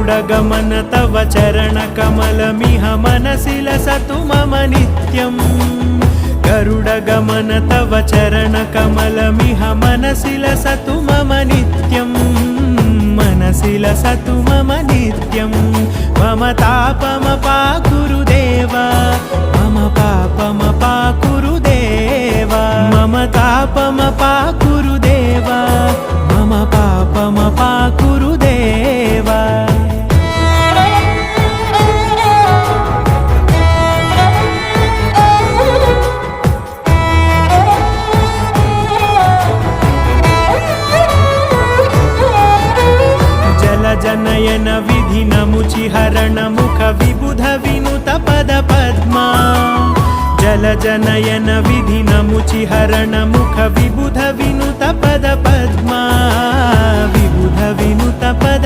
गरुडगमन तव चरणकमलमिह मनसि लसतु मम नित्यम् गरुडगमन तव चरणकमलमिह मनसि लसतु मम नित्यम् मनसि लसतु मम नित्यं मम तापमपाकुरु देवा मम पापमपाकुरु देवा मम तापमपाकुरु देवा मम पापमपाकुरु देवा जनयन विधि नमुचिहरण मुख विबुध विनुत पद पद्मा जल जनयन विधि नमुचिहरण मुख विबुध विनुत पद पद्मा विबुध विनुत पद